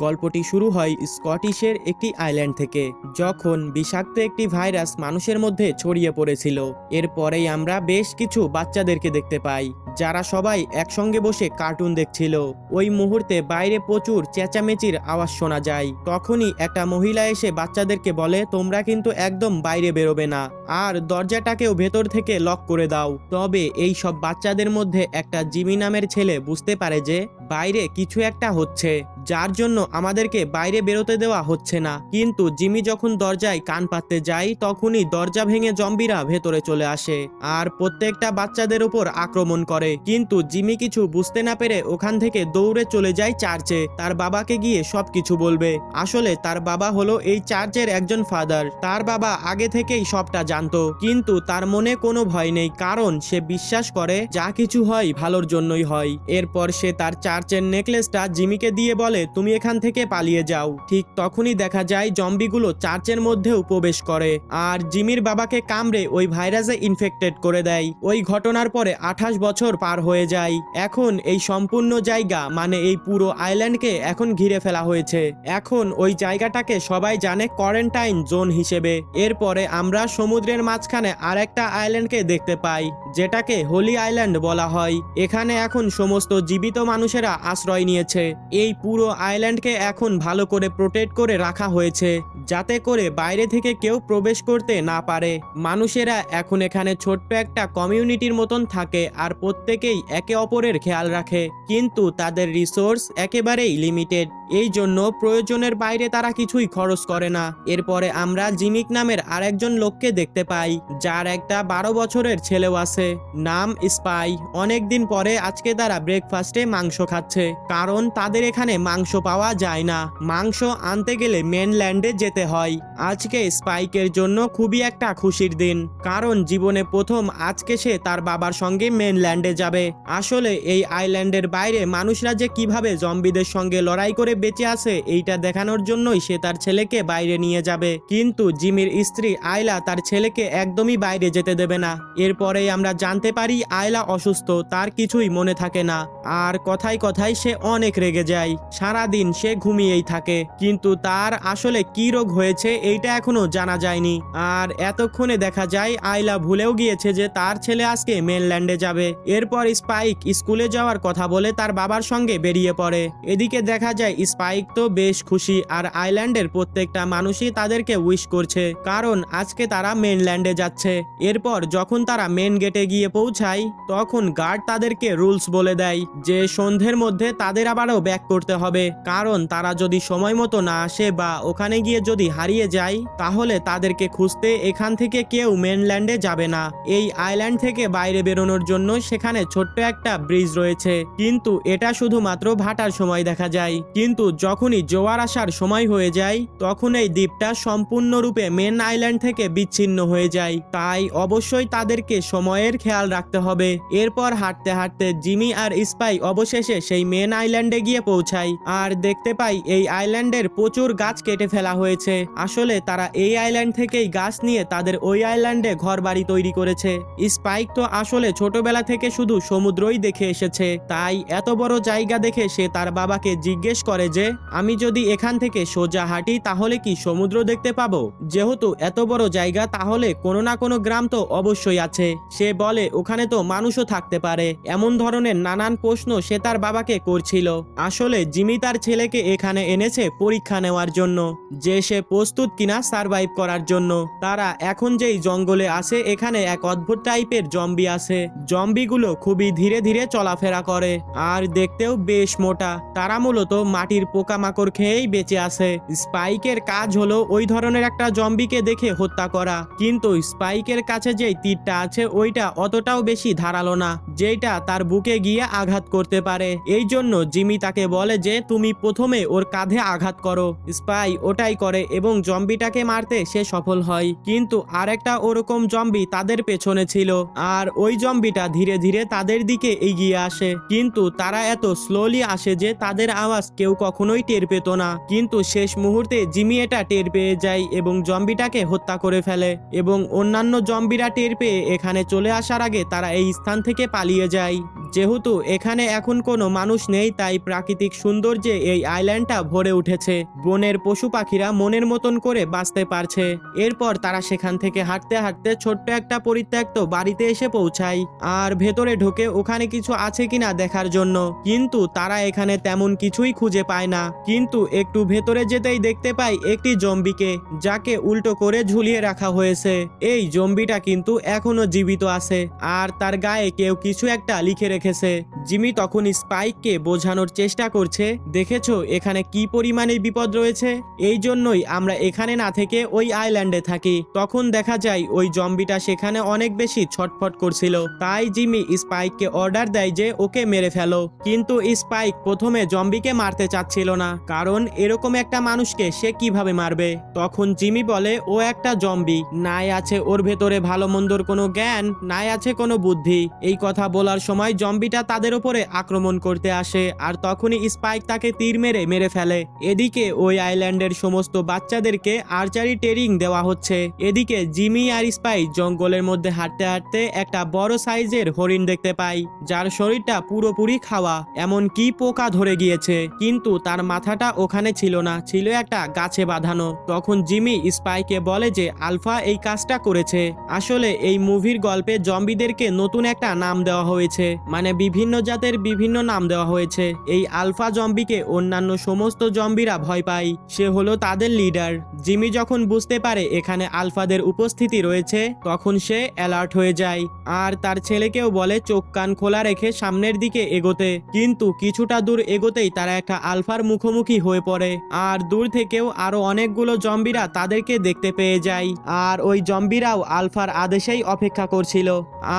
গল্পটি শুরু হয় স্কটিশের একটি আইল্যান্ড থেকে, যখন বিষাক্ত একটি ভাইরাস মানুষের মধ্যে ছড়িয়ে পড়েছিল। এরপরেই আমরা বেশ কিছু বাচ্চাদেরকে দেখতে পাই, যারা সবাই একসঙ্গে বসে কার্টুন দেখছিল। ওই মুহূর্তে বাইরে প্রচুর চেঁচামেচির আওয়াজ শোনা যায়। তখনই একটা মহিলা এসে বাচ্চাদেরকে বলে, তোমরা কিন্তু একদম বাইরে বেরোবে না, আর দরজাটাকেও ভেতর থেকে লক করে দাও। তবে এই সব বাচ্চাদের মধ্যে একটা জিমি নামের ছেলে বুঝতে পারে যে বাইরে কিছু একটা হচ্ছে, যার জন্য আমাদেরকে বাইরে বেরোতে দেওয়া হচ্ছে না। কিন্তু জিমি যখন দরজায় কান পাততে যায়, তখনই দরজা ভেঙে জম্বিরা ভেতরে চলে আসে আর প্রত্যেকটা বাচ্চাদের উপর আক্রমণ করে। কিন্তু জিমি কিছু বুঝতে না পেরে ওখান থেকে দৌড়ে চলে যায় চার্চে, তার বাবাকে গিয়ে সবকিছু বলবে। আসলে তার বাবা হলো এই চার্চের একজন ফাদার। তার বাবা আগে থেকেই সবটা জানতো, কিন্তু তার মনে কোনো ভয় নেই, কারণ সে বিশ্বাস করে যা কিছু হয় ভালোর জন্যই হয়। এরপর সে তার চার্চের নেকলেসটা জিমিকে দিয়ে বলে, তুমি এখান থেকে পালিয়ে যাও। ঠিক তখনই দেখা যায় জম্বিগুলো চার্চের মধ্যেও প্রবেশ করে আর জিমির বাবাকে কামড়ে ওই ভাইরাসে ইনফেক্টেড করে দেয়। ওই ঘটনার পরে 28 বছর পার হয়ে যায়। এখন এই সম্পূর্ণ জায়গা, মানে এই পুরো আইল্যান্ডকে এখন ঘিরে ফেলা হয়েছে। এখন ওই জায়গাটাকে সবাই জানে কোয়ারেন্টাইন জোন হিসেবে। এরপরে আমরা সমুদ্রের মাঝখানে আরেকটা আইল্যান্ডকে দেখতে পাই, যেটাকে হোলি আইল্যান্ড বলা হয়। এখানে এখন সমস্ত জীবিত মানুষেরা আশ্রয় নিয়েছে। এই পুরো আইল্যান্ডকে এখন ভালো করে প্রোটেক্ট করে রাখা হয়েছে, যাতে করে বাইরে থেকে কেউ প্রবেশ করতে না পারে। মানুষেরা এখন এখানে ছোট্ট একটা কমিউনিটির মতন থাকে আর প্রত্যেকেই একে অপরের খেয়াল রাখে, কিন্তু তাদের রিসোর্স একেবারেই লিমিটেড। এই জন্য প্রয়োজনের বাইরে তারা কিছুই খরচ করে না। এরপরে আমরা জিমিক নামের আরেকজন লোককে দেখতে পাই, যার একটা 12 বছরের ছেলেও আছে, নাম স্পাই। অনেকদিন পরে আজকে তারা ব্রেকফাস্টে মাংস খাচ্ছে, কারণ তাদের এখানে মাংস পাওয়া যায় না। মাংস আনতে গেলে মেনল্যান্ডে যেতে হয়। আজকে স্পাইকের জন্য খুবই একটা খুশির দিন, কারণ জীবনে প্রথম আজকে সে তার বাবার সঙ্গে মেনল্যান্ডে যাবে। আসলে এই আইল্যান্ডের বাইরে মানুষরা যে কিভাবে জম্বিদের সঙ্গে লড়াই করে বেঁচে আছে, এইটা দেখানোর জন্যই সে তার ছেলেকে বাইরে নিয়ে যাবে। কিন্তু জিমির স্ত্রী আয়লা তার ছেলেকে একদমই বাইরে যেতে দেবে না। এরপরেই আমরা জানতে পারি আয়লা অসুস্থ, তার কিছুই মনে থাকে না, আর কথায় কথায় সে অনেক রেগে যায়। সারাদিন সে ঘুমিয়েই থাকে, কিন্তু তার আসলে কি রোগ হয়েছে এইটা এখনো জানা যায়নি। আর এতক্ষণে দেখা যায় আয়লা ভুলেও গিয়েছে যে তার ছেলে আজকে মেনল্যান্ডে যাবে। এরপর স্পাইক স্কুলে যাওয়ার কথা বলে তার বাবার সঙ্গে বেরিয়ে পড়ে। এদিকে দেখা যায় স্পাইক তো বেশ খুশি, আর আইল্যান্ডের প্রত্যেকটা মানুষই তাদেরকে উইশ করছে, কারণ আজকে তারা মেনল্যান্ডে যাচ্ছে। এরপর যখন তারা মেন গেটে গিয়ে পৌঁছায়, তখন গার্ড তাদেরকে রুলস বলে দেয় যে সন্ধ্যের মধ্যে তাদের আবারও ব্যাক করতে হবে, কারণ তারা যদি সময় মতো না আসে বা ওখানে গিয়ে যদি হারিয়ে যায়, তাহলে তাদেরকে খুঁজতে এখান থেকে কেউ মেনল্যান্ডে যাবে না। এই আইল্যান্ড থেকে বাইরে বেরোনোর জন্য সেখানে ছোট্ট একটা ব্রিজ রয়েছে, কিন্তু এটা শুধুমাত্র ভাটার সময় দেখা যায়। কিন্তু যখনই জোয়ার আসার সময় হয়ে যায়, তখন এই দ্বীপটা সম্পূর্ণরূপে মেন আইল্যান্ড থেকে বিচ্ছিন্ন হয়ে যায়। তাই অবশ্যই তাদেরকে সময়ের খেয়াল রাখতে হবে। এরপর হাঁটতে হাঁটতে জিমি আর স্পাই অবশেষে সেই মেন আইল্যান্ডে গিয়ে পৌঁছায়, আর দেখতে পাই এই আইল্যান্ডের প্রচুর গাছ কেটে ফেলা হয়েছে। আসলে তারা এই আইল্যান্ড থেকেই গাছ নিয়ে তাদের ওই আইল্যান্ডে ঘর বাড়ি তৈরি করেছে। স্পাইক তো আসলে ছোটবেলা থেকে শুধু সমুদ্রই দেখে এসেছে, তাই এত বড় জায়গা দেখে সে তার বাবাকে জিজ্ঞেস করে যে আমি যদি এখান থেকে সোজা হাঁটি তাহলে কি সমুদ্র দেখতে পাবো? যেহেতু এত বড় জায়গা, তাহলে কোনো না কোনো গ্রাম তো অবশ্যই আছে। সে বলে ওখানে তো মানুষও থাকতে পারে। এমন ধরনের নানান প্রশ্ন সে তার বাবাকে করছিল। আসলে জিমি তার ছেলেকে এখানে এনেছে পরীক্ষা নেওয়ার জন্য, যে সে প্রস্তুত কিনা সার্ভাইভ করার জন্য। তারা এখন যেই জঙ্গলে আছে, এখানে এক অদ্ভুত টাইপের জম্বি আছে। জম্বিগুলো খুবই ধীরে ধীরে চলাফেরা করে আর দেখতেও বেশ মোটা। তারা মূলত মাটির পোকামাকড় খেয়েই বেঁচে আছে। স্পাইকের কাজ হলো ওই ধরনের একটা জম্বিকে দেখে হত্যা করা, কিন্তু স্পাইকের কাছে যেই তীরটা আছে ওইটা অতটাও বেশি ধারালো না, যেটা তার বুকে গিয়ে আঘাত করতে পারে। এই জন্য জিমি তাকে বলে যে তুমি প্রথমে ওর কাঁধে আঘাত করো। স্পাই ওটাই করে এবং জম্বিটাকে মারতে সে সফল হয়। কিন্তু আরেকটা ওরকম জম্বি তাদের পেছনে ছিল, আর ওই জম্বিটা ধীরে ধীরে তাদের দিকে এগিয়ে আসে, কিন্তু তারা এত স্লোলি আসে যে তাদের আওয়াজ কেউ কখনোই টের পেত না। কিন্তু শেষ মুহূর্তে জিমি এটা টের পেয়ে যায় এবং জম্বিটাকে হত্যা করে ফেলে। এবং অন্যান্য জম্বিরা টের পেয়ে এখানে চলে আসার আগে তারা এই স্থান থেকে পালিয়ে যায়। যেহেতু এখানে এখন কোনো মানুষ নেই, তাই প্রাকৃতিক সৌন্দর্যে এই আইল্যান্ডটা ভরে উঠেছে। বনের পশু পাখিরা মনের মতন করে বাঁচতে পারছে। এরপর তারা সেখান থেকে হাঁটতে হাঁটতে ছোট্ট একটা পরিত্যক্ত বাড়িতে এসে পৌঁছায় আর ভেতরে ঢোকে ওখানে কিছু আছে কিনা দেখার জন্য, কিন্তু তারা এখানে তেমন কিছুই খুঁজে পায় না। কিন্তু একটু ভেতরে যেতেই দেখতে পায় একটি জম্বিকে, যাকে উল্টো করে ঝুলিয়ে রাখা হয়েছে। এই জম্বিটা কিন্তু এখনো জীবিত আছে আর তার গায়ে কেউ কিছু একটা লিখে রেখেছে। জিমি তখন স্পাইককে বোঝানোর চেষ্টা করছে, দেখেছো এখানে কি পরিমাণে বিপদ রয়েছে, এই জন্যই আমরা এখানে না থেকে ওই আইল্যান্ডে থাকি। তখন দেখা যায় ওই জম্বিটা সেখানে অনেক বেশি ছটফট করছিল, তাই জিমি স্পাইককে অর্ডার দেয় যে ওকে মেরে ফেলো। কিন্তু স্পাইক প্রথমে জম্বিকে মারতে চাচ্ছিল না, কারণ এরকম একটা মানুষকে সে কিভাবে মারবে। তখন জিমি বলে ও একটা জম্বি, নাই আছে ওর ভেতরে ভালো মন্দর কোনো জ্ঞান, নাই আছে কোনো বুদ্ধি। এই কথা বলার সময় জম্বিটা তাদের উপরে আক্রমণ করতে আসে আর তখনই স্পাইক তাকে তীর মেরে ফেলে। এদিকে ওই আইল্যান্ডের সমস্ত বাচ্চাদেরকে আর্চারি ট্রেনিং দেওয়া হচ্ছে। এদিকে জিমি আর স্পাইক জঙ্গলের মধ্যে হাঁটতে হাঁটতে একটা বড় সাইজের হরিণ দেখতে পায়, যার শরীরটা পুরোপুরি খাওয়া, এমনকি পোকা ধরে গিয়েছে, কিন্তু তার মাথাটা ওখানে ছিল না, ছিল একটা গাছে বাঁধানো। তখন জিমি স্পাইকে বলে যে আলফা এই কাজটা করেছে। আসলে এই মুভির গল্পে জম্বিদেরকে নতুন একটা নাম দেওয়া হয়েছে, মানে বিভিন্ন জাতের বিভিন্ন নাম দেওয়া হয়েছে। এই আলফা জম্বিকে অন্যান্য সমস্ত জম্বিরা ভয় পায়, সে হলো তাদের লিডার। জিমি যখন বুঝতে পারে এখানে আলফাদের উপস্থিতি রয়েছে, তখন সে অ্যালার্ট হয়ে যায় আর তার ছেলেকেও বলে চোখ কান খোলা রেখে সামনের দিকে এগোতে। কিন্তু কিছুটা দূর এগোতেই তারা একটা আলফার মুখোমুখি হয়ে পড়ে আর দূর থেকেও আরো অনেকগুলো জম্বিরা তাদেরকে দেখতে পেয়ে যায় আর ওই জম্বিরাও আলফার আদেশেই অপেক্ষা করছিল।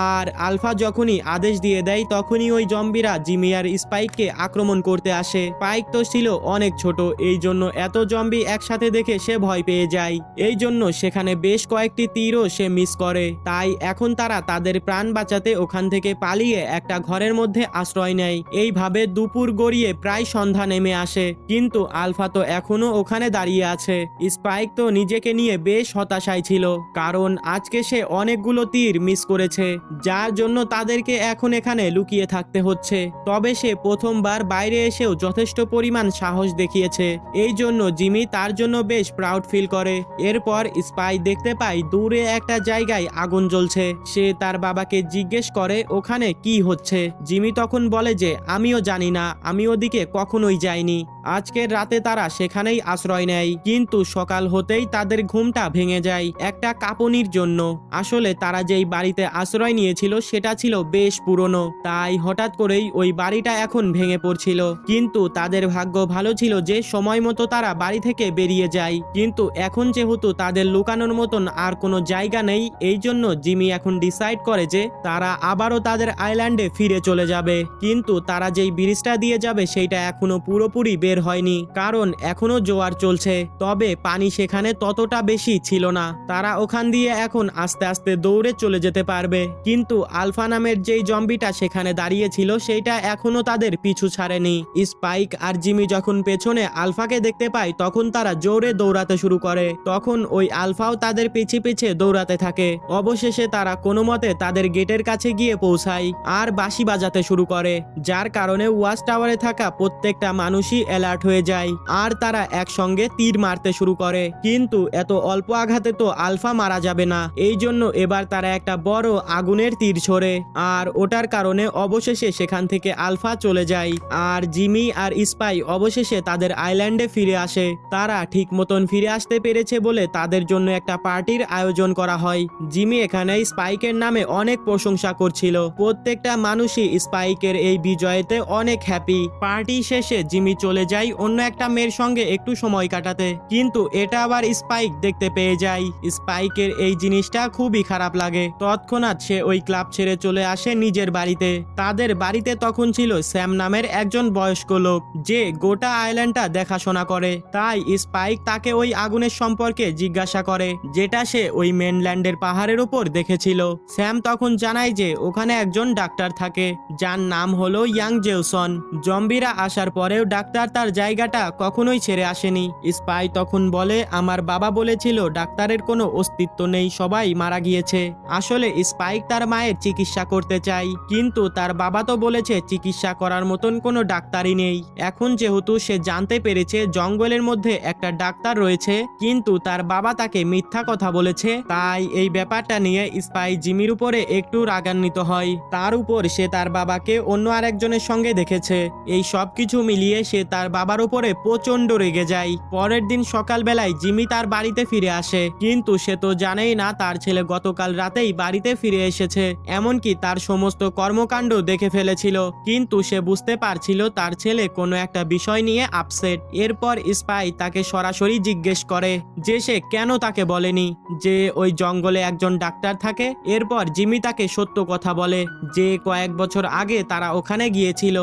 আর আলফা যখনই আদেশ দিয়ে দেয় তখনই ওই জম্বিরা জিমি আর স্পাইককে আক্রমণ করতে আসে। স্পাইক তো ছিল অনেক ছোট, এই জন্য এত জম্বি একসাথে দেখে সে ভয় পেয়ে যায়, এই জন্য সেখানে বেশ কয়েকটি তীরও সে মিস করে। তাই এখন তারা তাদের প্রাণ বাঁচাতে ওখান থেকে পালিয়ে একটা ঘরের মধ্যে আশ্রয় নেয়। এইভাবে দুপুর গড়িয়ে প্রায় সন্ধ্যা নেমে আসে, কিন্তু আলফা তো এখনো ওখানে দাঁড়িয়ে আছে। স্পাইক তো নিজেকে নিয়ে বেশ হতাশায় ছিল, কারণ আজকে সে অনেকগুলো তীর মিস করেছে, যার জন্য তাদেরকে এখন এখানে লুকিয়ে থাকতে হচ্ছে। তবে সে প্রথমবার বাইরে এসেও যথেষ্ট পরিমাণ সাহস দেখিয়েছে, এই জন্য জিমি তার জন্য বেশ প্রাউড ফিল করে। এরপর স্পাই দেখতে পায় দূরে একটা জায়গায় আগুন জ্বলছে। সে তার বাবাকে জিজ্ঞেস করে ওখানে কি হচ্ছে। জিমি তখন বলে যে আমিও জানি না, আমি ওদিকে কখনোই যাইনি। আজকের রাতে তারা সেখানেই আশ্রয় নেয়, কিন্তু সকাল হতেই তাদের ঘুমটা ভেঙে যায় একটা কাঁপুনির জন্য। আসলে তারা যেই বাড়িতে আশ্রয় নিয়েছিল সেটা ছিল বেশ পুরনো, তাই হঠাৎ করেই ওই বাড়িটা এখন ভেঙে পড়ছিল। কিন্তু তাদের ভাগ্য ভালো ছিল যে সময় মতো তারা বাড়ি থেকে বেরিয়ে যায়, কিন্তু এখন যেহেতু তাদের লুকানোর মতন আর কোনো জায়গা নেই, এই জন্য জিমি এখন ডিসাইড করে যে তারা আবারও তাদের আইল্যান্ডে ফিরে চলে যাবে। কিন্তু তারা যেই ব্রিজটা দিয়ে যাবে সেইটা এখনো পুরোপুরি বের হয়নি, কারণ এখনো জোয়ার চলছে, তবে পানি সেখানে ততটা বেশি ছিল না। তারা ওখান দিয়ে এখন আস্তে আস্তে দৌড়ে চলে যেতে পারবে। কিন্তু আলফা নামের যেই জম্বিটা সেখানে দাঁড়িয়ে ছিল সেইটা এখনো তাদের পিছু ছাড়েনি। স্পাইক আর জিমি যখন পেছনে আলফাকে দেখতে পায় তখন তারা জোরে দৌড়াতে শুরু করে। তখন ওই আলফাও তাদের পিছে পিছে দৌড়াতে থাকে। অবশেষে তারা কোনো মতে তাদের গেটের কাছে গিয়ে পৌঁছায় আর বাঁশি বাজাতে শুরু করে, যার কারণে ওয়াচ টাওয়ারে থাকা প্রত্যেকটা মানুষই অ্যালার্ট হয়ে যায় আর তারা একসঙ্গে তীর মারতে শুরু করে। কিন্তু এত অল্প আঘাতে তো আলফা মারা যাবে না, এই জন্য এবার তারা একটা বড় আগুনের তীর ছোড়ে আর ওটার কারণে অবশেষে সেখান থেকে আলফা চলে যায় আর জিমি আর স্পাই অবশেষে তাদের আইল্যান্ডে ফিরে আসে। তারা ঠিক মতন ফিরে আসতে পেরেছে বলে তাদের জন্য একটা পার্টির আয়োজন করা হয়। জিমি এখানে স্পাইকের নামে অনেক প্রশংসা করছিল, প্রত্যেকটা মানুষই স্পাইকের এই বিজয়েতে অনেক হ্যাপি। পার্টি শেষে জিমি চলে যায় অন্য একটা মেয়ের সঙ্গে একটু সময় কাটাতে, কিন্তু এটা আবার স্পাইক দেখতে পেয়ে যায়। স্পাইকের এই জিনিসটা খুবই খারাপ লাগে, তৎক্ষণাৎ সে ওই ক্লাব ছেড়ে চলে আসে নিজের বাড়িতে। তাদের বাড়িতে তখন ছিল স্যাম নামের একজন বয়স্ক লোক, যে গোটা আইল্যান্ডটা দেখাশোনা করে। তাই স্পাইক তাকে ওই আগুনের সম্পর্কে জিজ্ঞাসা করে, যেটা সে ওই মেনল্যান্ডের পাহাড়ের উপর দেখেছিল। স্যাম তখন জানায় যে ওখানে একজন ডাক্তার থাকে, যার নাম হলো ইয়াং জেউসন। জম্বিরা আসার পরেও ডাক্তার তার জায়গাটা কখনোই ছেড়ে আসেনি। স্পাই তখন বলে আমার বাবা বলেছিল ডাক্তারের কোনো অস্তিত্ব নেই, সবাই মারা গিয়েছে। আসলে স্পাইক তার মায়ের চিকিৎসা করতে চায়, কিন্তু তার বাবা তো বলেছে চিকিৎসা করার মতন কোনো ডাক্তারই নেই। এখন যেহেতু সে জানতে পেরেছে জঙ্গলের মধ্যে একটা ডাক্তার রয়েছে, কিন্তু তার বাবা তাকে মিথ্যা কথা বলেছে, তাই এই ব্যাপারটা নিয়ে স্পাই জিমির উপরে একটু রাগান্বিত হয়। তার উপর সে তার বাবাকে অন্য আরেকজনের সঙ্গে দেখেছে। এই সব কিছু মিলিয়ে সে তার বাবার উপরে প্রচন্ড রেগে যায়। পরের দিন সকালবেলায় জিমি তার বাড়িতে ফিরে আসে, কিন্তু সে তো জানেই না তার ছেলে গতকাল রাতেই বাড়িতে ফিরে এসেছে, এমনকি তার সমস্ত কর্মকাণ্ড দেখে ফেলেছিল। কিন্তু সে বুঝতে পারছিল তার ছেলে কোনো একটা বিষয় নিয়ে আপসেট। এরপর স্পাই তাকে সরাসরি জিজ্ঞেস করে যে সে কেন তাকে বলেনি যে ওই জঙ্গলে একজন ডাক্তার থাকে। এরপর জিমি তাকে সত্য কথা বলে যে কয়েক বছর আগে তারা ওখানে গিয়েছিল,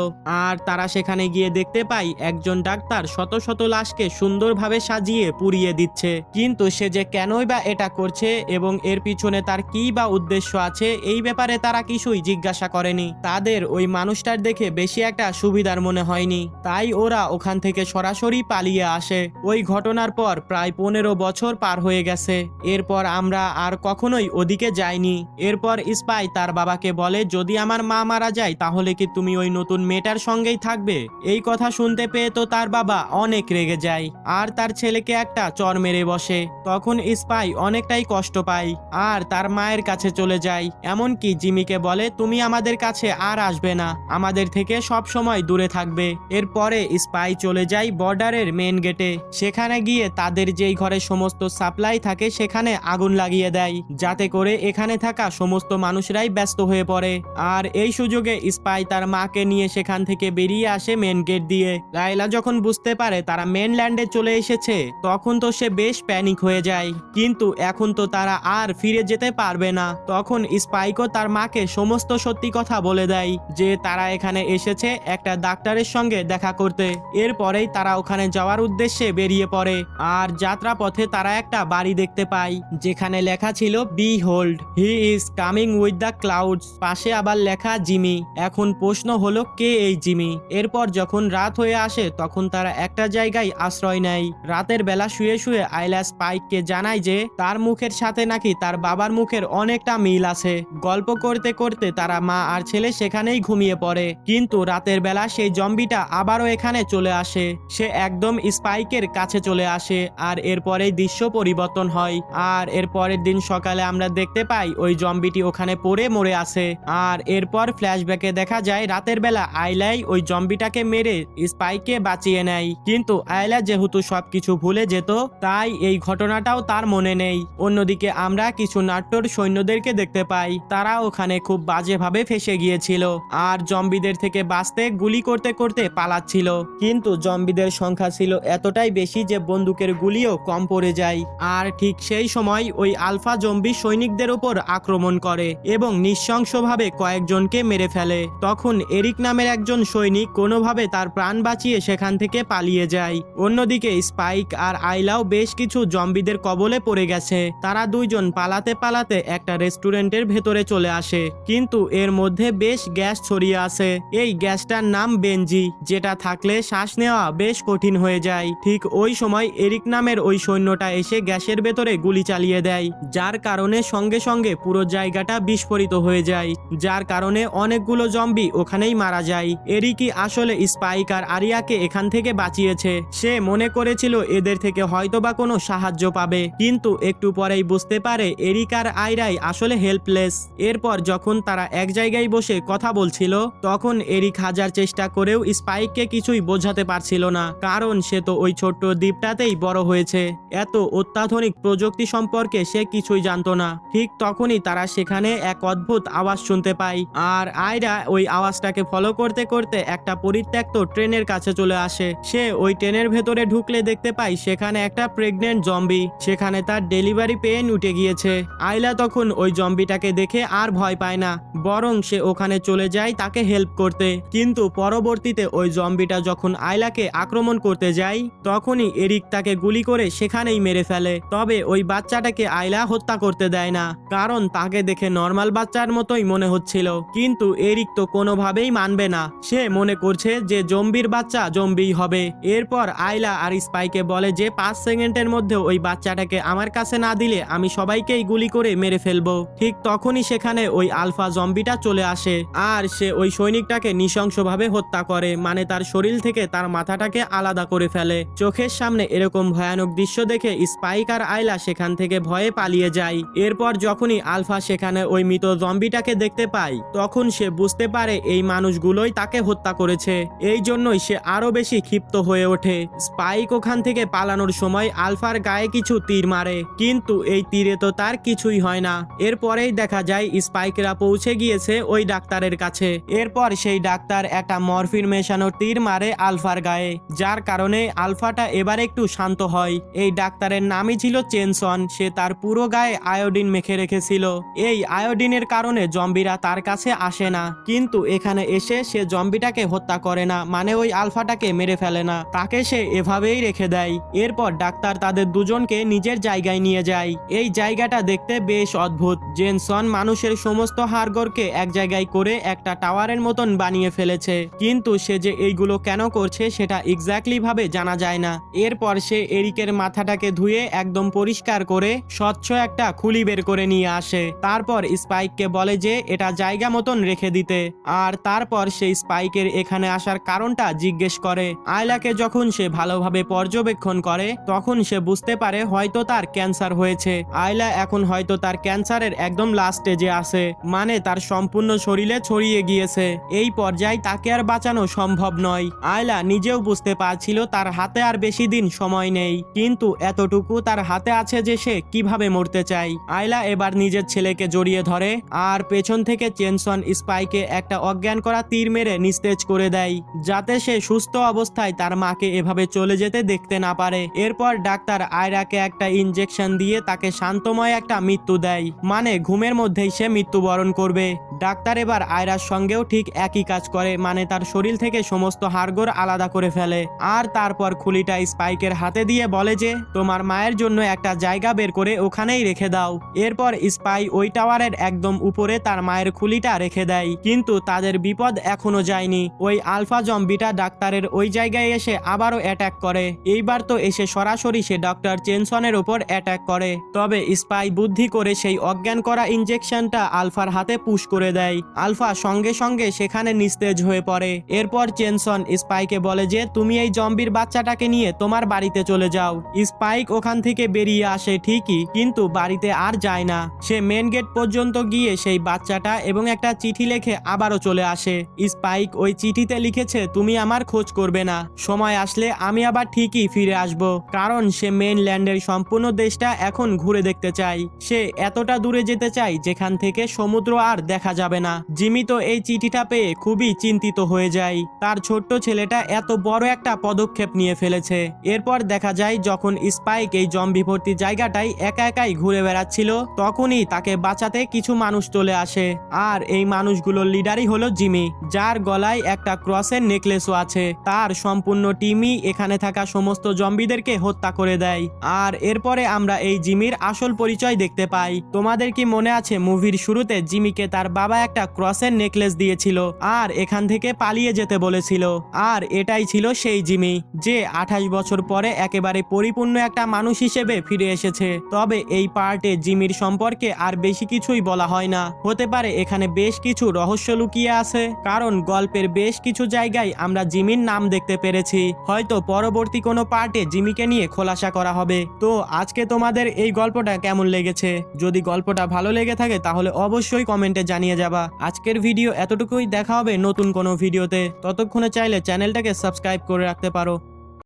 আর তারা সেখানে গিয়ে দেখতে পায় একজন ডাক্তার শত শত লাশকে সুন্দরভাবে সাজিয়ে পুড়িয়ে দিচ্ছে। কিন্তু সে যে কেনই বা এটা করছে এবং এর পিছনে তার কি বা উদ্দেশ্য আছে, এই ব্যাপারে তারা কিছুই জিজ্ঞাসা করেনি। তাদের ওই মানুষটার দেখে বেশি একটা সুবিধার মনে হয়নি, তাই ওরা ওখান থেকে সরাসরি পালিয়ে আসে। ওই ঘটনার পর প্রায় 15 বছর পার হয়ে গেছে। এরপর আমরা আর কখনোই ওদিকে যাইনি। এরপর স্পাই তার বাবাকে বলে যদি আমার মা মারা যায় তাহলে কি তুমি ওই নতুন মেয়েটার সঙ্গেই থাকবে? এই কথা শুনতে পেয়ে তো তার বাবা অনেক রেগে যায় আর তার ছেলেকে একটা চর মেরে বসে। তখন স্পাই অনেকটাই কষ্ট পায় আর তার মায়ের কাছে চলে যায়। এমনকি জিমিকে বলে তুমি আমাদের কাছে আর আসবে না, আমাদের থেকে সব সময় দূরে থাকবে। এরপরে স্পাই চলে যায় বর্ডারের মেন গেটে। সেখানে গিয়ে তাদের যেই ঘরে সমস্ত সাপ্লাই থাকে সেখানে আগুন লাগিয়ে দেয়, যাতে করে এখানে থাকা সমস্ত মানুষরাই ব্যস্ত হয়ে পড়ে। আর এই সুযোগে স্পাই তার মাকে নিয়ে সেখান থেকে বেরিয়ে আসে মেন গেট দিয়ে। লায়লা যখন বুঝতে পারে তারা মেনল্যান্ডে চলে এসেছে তখন তো সে বেশ প্যানিক হয়ে যায়, কিন্তু এখন তো তারা আর ফিরে যেতে পারবে না। তখন স্পাইকও তার মাকে সমস্ত সত্যি কথা বলে দেয় যে তারা এখানে এসেছে একটা ডাক্তারের সঙ্গে দেখা করতে। এরপরেই তারা ওখানে যাওয়ার উদ্দেশ্যে বেরিয়ে পড়ে আর যাত্রা পথে তারা একটা বাড়ি দেখতে পায় যেখানে লেখা ছিল B hold he is coming with the clouds, পাশে আবার লেখা জিমি। এখন প্রশ্ন হলো কে এই জিমি? এরপর যখন রাত হয়ে আসে তখন তারা একটা জায়গায় আশ্রয় নেয়। রাতের বেলা শুয়ে শুয়ে আইলা স্পাইককে জানায় যে তার মুখের সাথে নাকি তার বাবার মুখের অনেকটা মিল আছে। গল্প করতে করতে তারা মা আর ছেলে সেখানেই ঘুমিয়ে পড়ে, কিন্তু রাতের বেলা সেই জম্বিটা আবারও এখানে চলে আসে। সে একদম স্পাইকের কাছে চলে আসে আর এরপরেই দৃশ্য পরিবর্তন হয়। আর এর পরের দিন সকালে আমরা দেখতে পাই ওই জম্বিটি ওখানে পড়ে মরে আছে। আর এরপর ফ্ল্যাশব্যাকে দেখা যায় রাতের বেলা আইলাই ওই জম্বিটাকে মেরে স্পাইককে বাঁচিয়ে নেয়, কিন্তু আইলা যেহেতু সবকিছু ভুলে যেত তাই এই ঘটনাটাও তার মনে নেই। অন্যদিকে আমরা কিছু নাট্যর সৈন্যদেরকে দেখতে পাই, তারা ওখানে খুব বাজেভাবে ফেসে গিয়েছিল আর জম্বিদের থেকে বাঁচতে গুলি করতে করতে পালাচ্ছিল, কিন্তু জম্বিদের সংখ্যা ছিল এতটাই বেশি যে বন্দুকের গুলিও কম পড়ে যায়। আর ঠিক সেই সময় ওই আলফা জম্বি সৈনিকদের উপর আক্রমণ করে এবং নৃশংসভাবে কয়েকজনকে মেরে ফেলে। তখন এরিক নামের একজন সৈনিক কোনোভাবে তার প্রাণ বাঁচিয়ে সেখান থেকে পালিয়ে যায়। অন্যদিকে স্পাইক আর আইলাও বেশ কিছু জম্বিদের কবলে পড়ে গেছে। তারা দুইজন পালাতে পালাতে একটা রেস্টুরেন্টের ভেতরে চলে আসে, কিন্তু এর মধ্যে বেশ গ্যাস ছড়িয়ে আছে। এই গ্যাসটার নাম বেনজি, যেটা থাকলে শ্বাস নেওয়া বেশ কঠিন হয়ে যায়। ঠিক ওই সময় এরিক নামের ওই সৈন্যটা এসে গ্যাসের ভেতরে গুলি চালিয়ে দেয়, যার কারণে সঙ্গে সঙ্গে পুরো জায়গাটা বিস্ফোরিত হয়ে যায়, যার কারণে অনেকগুলো জম্বি ওখানেই মারা যায়। এরিকই আসলে স্পাইক আর আরিয়াকে এখান থেকে বাঁচিয়েছে। সে মনে করেছিল এদের থেকে হয়তোবা কোনো সাহায্য পাবে, কিন্তু একটু পরেই বুঝতে পারে এরিক আর আইরাই আসলে হেল্পলেস। এরপর যখন তারা এক জায়গায় বসে কথা বলছিল তখন এরিক হাজার চেষ্টা করেও স্পাইককে কিছুই বোঝাতে পারছিল না, কারণ সে তো ওই ছোট্ট দ্বীপটাতেই বড় হয়েছে। এত অত্যাধুনিক প্রযুক্তি সম্পর্কে সে কিছুই জানতো না। ঠিক তখনই তারা সেখানে এক অদ্ভুত আওয়াজ শুনতে পায় আর আয়রা ওই আওয়াজটাকে ফলো করতে করতে একটা পরিত্যক্ত ট্রেনের কাছে চলে আসে। সে ওই ট্রেনের ভেতরে ঢুকলে দেখতে পায় সেখানে একটা প্রেগনেন্ট জম্বি, সেখানে তার ডেলিভারি পেন উঠে গিয়েছে। আইলা তখন ওই জম্বিটাকে দেখে আর ভয় পায় না, বরং সে ওখানে চলে যায় তাকে হেল্প করতে। কিন্তু পরবর্তীতে ওই জম্বিটা যখন আইলাকে আক্রমণ করতে যায় তখনই এরিক তাকে গুলি করে সেখানেই মেরে ফেলে। তবে ওই বাচ্চাটাকে আইলা হত্যা করতে দেয় না, কারণ তাকে দেখে নর্মাল বাচ্চার মতোই মনে হচ্ছিল। কিন্তু এরিক তো কোনোভাবেই মানবে না, সে মনে করছে যে জম্বির বাচ্চা জম্বিই হবে। এরপর আইলা আর স্পাইকে বলে যে 5 সেকেন্ডের মধ্যে ওই বাচ্চাটাকে আমার কাছে না দিলে আমি সবাইকেই গুলি করে মেরে ফেলবো। ঠিক তখনই সেখানে ওই আলফা জম্বিটা চলে আসে আর সে ওই সৈনিকটাকে নৃশংসভাবে হত্যা করে, মানে তার শরীর থেকে তার মাথাটাকে আলাদা করে ফেলে। চোখের সামনে এরকম ভয়ানক দৃশ্য দেখে স্পাইক আর আয়লা সেখান থেকে ভয়ে পালিয়ে যায়। এরপর যখনই আলফা সেখানে ওই মৃত জম্বিটাকে দেখতে পায় তখন সে বুঝতে পারে এই মানুষগুলোই তাকে হত্যা করেছে। এই জন্যই সে আরো বেশি ক্ষিপ্ত হয়ে ওঠে। স্পাইক ওখান থেকে পালানোর সময় আলফার গায়ে কিছু তীর মারে, কিন্তু এই তীরে তো তার কিছুই হয় না। এরপরেই দেখা যায় স্পাইকরা পৌঁছে গিয়েছে ওই ডাক্তারের কাছে। এরপর সেই ডাক্তার একটা মরফিন মেশানো তীর মারে আলফার গায়ে, যার কারণে আলফাটা এবার একটু শান্ত হয়। এই ডাক্তারের নামই ছিল চেনসন। সে তার পুরো গায়ে আয়োডিন মেখে রেখেছিল। এই আয়োডিনের কারণে জম্বিরা তার কাছে আসে না, কিন্তু এখানে এসে সে জম্বিটাকে হত্যা করে না, মানে ওই আলফাটাকে মেরে ফেলে না, তাকে সে এভাবেই রেখে দেয়। এরপর ডাক্তার তাদের দুজনকে নিজের জায়গায় নিয়ে যায়। এই জায়গাটা দেখতে বেশ অদ্ভুত। জেনসন মানুষের সমস্ত হাড়গোড়কে এক জায়গায় করে একটা টাওয়ারের মতন বানিয়ে ফেলেছে, কিন্তু সে যে এইগুলো কেন করছে সেটা এক্স্যাক্টলি ভাবে জানা যায় না। এরপর সে এরিকের মাথাটাকে ধুয়ে একদম পরিষ্কার করে স্বচ্ছ একটা খুলি বের করে নিয়ে আসে। তারপর স্পাইককে বলে যে এটা জায়গা মতন রেখে দিতে, আর তারপর সেই স্পাইকের এখানে আসার কারণটা জিজ্ঞেস করে। আয়লাকে যখন সে ভালোভাবে পর্যবেক্ষণ করে তখন সে বুঝতে পারে হয়তো তার ক্যান্সার হয়েছে। আয়লা এখন হয়তো তার ক্যান্সারের একদম লাস্ট স্টেজে আছে, মানে তার সম্পূর্ণ শরীরে ছড়িয়ে গিয়েছে। এই পর্যায়ে তাকে আর বাঁচানো সম্ভব নয়। আয়লা নিজেও বুঝতে পারছিল তার হাতে আর বেশি দিন সময় নেই, কিন্তু এতটুকু তার হাতে আছে যে সে কিভাবে মরতে চায়। আয়লা এবার নিজের ছেলেকে জড়িয়ে ধরে আর পেছন থেকে চেনসন স্পাইকে একটা অজ্ঞান করা তীর মেরে নিস্তেজ করে দেয়, যাতে সে সুস্থ অবস্থায় তার মাকে এভাবে চলে যেতে দেখতে না পারে। এরপর ডাক্তার আয়রাকে একটা ইনজেকশন দিয়ে তাকে শান্তময় একটা মৃত্যু দেয়, মানে ঘুমের মধ্যেই সে মৃত্যুবরণ করবে। ডাক্তার এবার আয়রার সঙ্গেও ঠিক একই কাজ করে, মানে তার শরীর থেকে সমস্ত হাড়গোড় আলাদা করে ফেলে, আর তারপর খুলিটা স্পাইকের হাতে দিয়ে বলে যে তোমার মায়ের জন্য একটা জায়গা বের করে ওখানেই রেখে দাও। এরপর স্পাই ওই টাওয়ারের একদম উপরে তার মায়ের খুলিটা রেখে দেয়, কিন্তু তাদের বিপদ এখনো যায়নি। ওই আলফা জম্বিটা ডাক্তারের ওই জায়গায় এসে আবারও অ্যাটাক করে। এইবার তো এসে সরাসরি সে ডক্টর চেনসনের উপর অ্যাটাক করে, তবে স্পাই বুদ্ধি করে সেই অজ্ঞান করা ইনজেকশনটা আলফার হাতে পুশ করে দেয়। আলফা সঙ্গে সঙ্গে সেখানে নিস্তেজ হয়ে পড়ে। এরপর চেনসন স্পাইকে বলে যে তুমি এই জম্বির বাচ্চাটাকে নিয়ে তোমার বাড়িতে চলে যাও। স্পাইক ওখান থেকে বেরিয়ে আসে ঠিকই, কিন্তু বাড়িতে আর যায় না। সে মেন গেট পর্যন্ত গিয়ে সেই বাচ্চাটা এবং একটা চিঠি লিখে আবারও চলে আসে। স্পাইক ওই চিঠিতে লিখেছে তুমি আমার খোঁজ করবে না, সময় আসলে আমি আবার ঠিকই ফিরে আসব, কারণ সে মেইনল্যান্ডের সম্পূর্ণ দেশটা এখন ঘুরে দেখতে চায়। সে এতটা দূরে যেতে চায় যেখান থেকে সমুদ্র আর দেখা যাবে না। জিমি তো এই চিঠিটা পেয়ে খুবই চিন্তিত হয়ে যায়। তার ছোট্ট ছেলেটা এত বড় একটা পদক্ষেপ নিয়ে ফেলেছে। এরপর দেখা যায় যখন স্পাইক এই জম্বি ভর্তি জায়গাটায় একা একাই ঘুরে বেড়াচ্ছিল তখনই তাকে বাঁচাতে কিছু মানুষ চলে আসে, আর এই মানুষগুলোর লিডারই হলো জিমি, যার গলায় একটা ক্রসের নেকলেসও আছে। তার সম্পূর্ণ টিমই এখানে থাকা সমস্ত জম্বিদেরকে হত্যা করে দেয়। আর এরপরে আমরা এই জিমির আসল পরিচয় দেখতে পাই। তোমাদের কি মনে আছে মুভির শুরুতে জিমিকে তার বাবা একটা ক্রসের নেকলেস দিয়েছিল আর এখান থেকে পালিয়ে যেতে বলেছিল? আর এটাই ছিল সেই জিমি, যে 28 বছর পরে একেবারে পরিপূর্ণ একটা মানুষ হিসেবে ফিরে এসেছে। তবে এই পার্টে জিমির সম্পর্কে আর বেশি কিছুই বলা হয় না। হতে পারে এখানে বেশ কিছু রহস্য লুকিয়ে আছে, কারণ গল্পের বেশ কিছু জায়গায় আমরা জিমির নাম দেখতে পেরেছি। হয়তো পরবর্তী কোনো পার্টে জিমিকে নিয়ে খোলাসা করা হবে। তো আজকে তোমাদের এই গল্পটা কেমন লেগেছে? যদি গল্পটা ভালো লেগে থাকে তাহলে অবশ্যই কমেন্টে জানিয়ে যাবা। আজকের ভিডিও এতটুকুই, দেখা হবে নতুন কোনো ভিডিওতে। ততক্ষণে চাইলে চ্যানেলটাকে সাবস্ক্রাইব করে রাখতে পারো।